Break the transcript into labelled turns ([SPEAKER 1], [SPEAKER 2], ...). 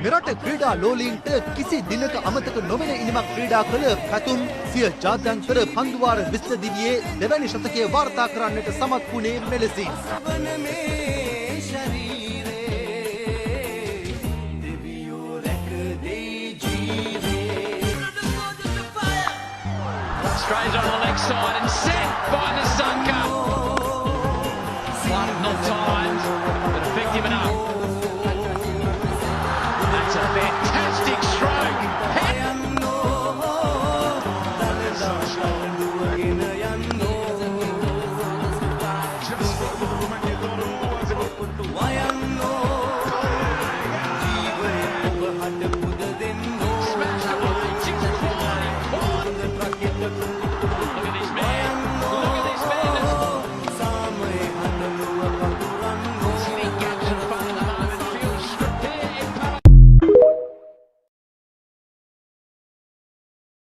[SPEAKER 1] මෙරට ක්‍රීඩා ලෝලීන්ට කිසි දිනක අමතක නොවන ඉනිමක් ක්‍රීඩා කළ පැතුම් සිය ජාත්‍යන්තර පන්දුවාර 20 දිවියේ දෙවැනි ශතකය වාර්තා කරන්නට සමත් වුණේ මෙලෙසින්.
[SPEAKER 2] Strays on the leg side and set by Nissanka. One not timed, but effective enough. That's a fantastic